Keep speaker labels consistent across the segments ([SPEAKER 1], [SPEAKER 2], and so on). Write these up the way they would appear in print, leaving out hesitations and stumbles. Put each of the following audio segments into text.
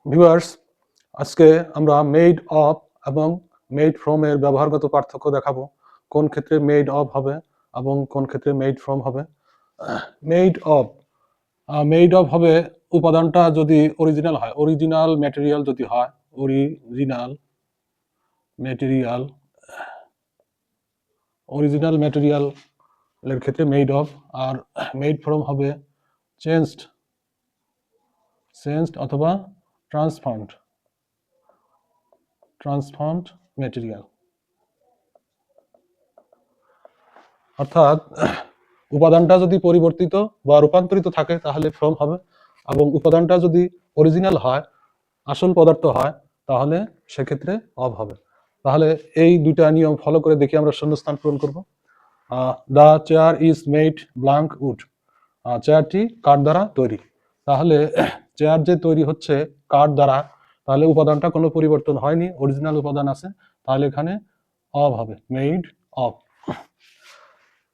[SPEAKER 1] Viewers, আজকে আমরা made of এবং মেড ফ্রম এর ব্যবহারগত পার্থক্য দেখাবো। কোন ক্ষেত্রে মেড অফ হবে এবং কোন ক্ষেত্রে মেড ফ্রম হবে। মেড অফ হবে উপাদানটা যদি অরিজিনাল হয়, অরিজিনাল ম্যাটেরিয়াল যদি হয়, অরিজিনাল ম্যাটেরিয়াল এর ক্ষেত্রে মেড অফ। আর মেড ফ্রম হবে চেঞ্জড অথবা ট্রান্সফর্মড ম্যাটেরিয়াল। অর্থাৎ উপাদানটা যদি পরিবর্তিত বা রূপান্তরিত থাকে তাহলে ফ্রম হবে, এবং উপাদানটা যদি অরিজিনাল হয়, আসল পদার্থ হয়, তাহলে সেক্ষেত্রে অফ হবে। তাহলে এই দুইটা নিয়ম ফলো করে দেখি আমরা শূন্যস্থান পূরণ করব। The chair is made blank wood. চেয়ারটি কাঠ দ্বারা তৈরি। তাহলে চেয়ার যে তৈরি হচ্ছে কাঠ দ্বারা, তাহলে উপাদানটা কোনো পরিবর্তন হয়নি, অরিজিনাল উপাদান আছে, তাহলে এখানে অফ হবে, made of.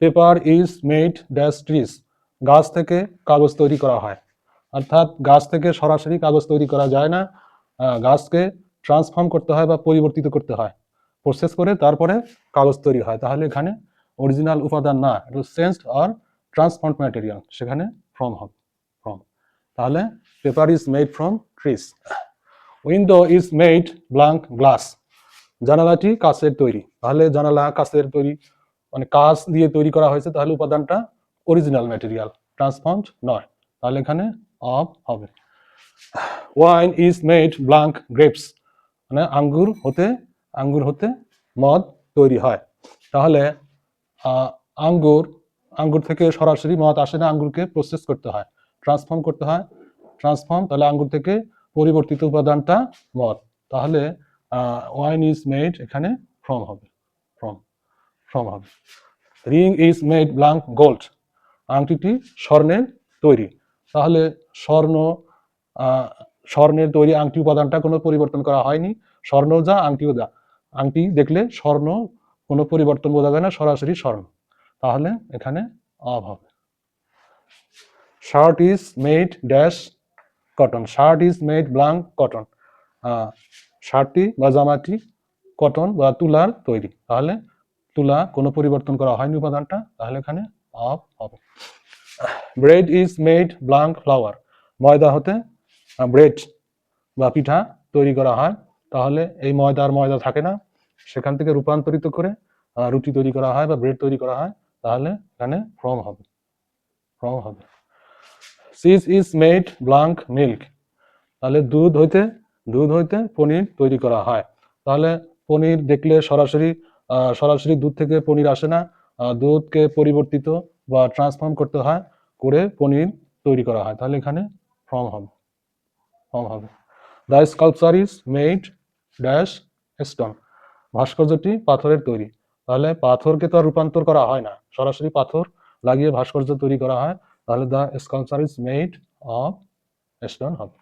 [SPEAKER 1] Paper is made dash trees. গাছ থেকে কাগজ তৈরি করা হয়। অর্থাৎ গাছ থেকে সরাসরি কাগজ তৈরি করা যায় না, গাছকে ট্রান্সফর্ম করতে হয় বা পরিবর্তিত করতে হয়, প্রসেস করে তারপরে কাগজ তৈরি হয়। তাহলে এখানে অরিজিনাল উপাদান না, এটা চেঞ্জড অর ট্রান্সফর্মড ম্যাটেরিয়াল, সেখানে ফ্রম হবে, ফ্রম। তাহলে paper is made from trees. Window is made blank glass. জানালাটি কাচের তৈরি। তাহলে জানালা কাচের তৈরি, মানে কাঁচ দিয়ে তৈরি করা হয়েছে, তাহলে উপাদানটা অরিজিনাল ম্যাটেরিয়াল, ট্রান্সফর্মড নয়, তাহলে এখানে অফ হবে। Wine is made blank grapes. মানে আঙ্গুর হতে মদ তৈরি হয়। তাহলে আঙ্গুর থেকে সরাসরি মদ আসে না, আঙ্গুরকে প্রসেস করতে হয়, ট্রান্সফর্ম করতে হয়, তাহলে আঙ্গুর থেকে পরিবর্তিত উপাদানটা মদ। তাহলে ওয়াইন ইজ মেড এখানে ফ্রম হবে, ফ্রম হবে। Ring is made blank gold. আংটিটি স্বর্ণের তৈরি। তাহলে স্বর্ণের তৈরি আংটি উপাদানটা কোনো পরিবর্তন করা হয়নি, স্বর্ণ যা আংটিও যা। আংটি দেখলে স্বর্ণ, কোনো পরিবর্তন বোঝা যায় না, সরাসরি স্বর্ণ, তাহলে এখানে অফ হবে। Shirt is made dash cotton. Shirt is made blank cotton. শার্টটি বা জামাটি কটন বা তুলার তৈরি। তাহলে তুলা, কোনো পরিবর্তন করা হয়নি উপাদানটা, তাহলে এখানে অফ হবে। Bread is made blank flower. ময়দা হতে ব্রেড বা পিঠা তৈরি করা হয়। তাহলে এই ময়দা থাকে না, সেখান থেকে রূপান্তরিত করে রুটি তৈরি করা হয় বা ব্রেড তৈরি করা হয়, তাহলে এখানে ফ্রম হবে। Cheese is made blank milk. তাহলে দুধ হইতে পনির তৈরি করা হয়। তাহলে পনির দেখলে সরাসরি দুধ থেকে পনির আসে না, দুধকে পরিবর্তিত বা ট্রান্সফর্ম করতে হয়, করে পনির তৈরি করা হয়, তাহলে এখানে ফ্রম হবে। The sculpture is made dash stone. ভাস্কর্যটি পাথরের তৈরি। তাহলে পাথরকে তো আর রূপান্তর করা হয় না, সরাসরি পাথর লাগিয়ে ভাস্কর্য তৈরি করা হয়, তাহলে the sculpture is made of stone হবে।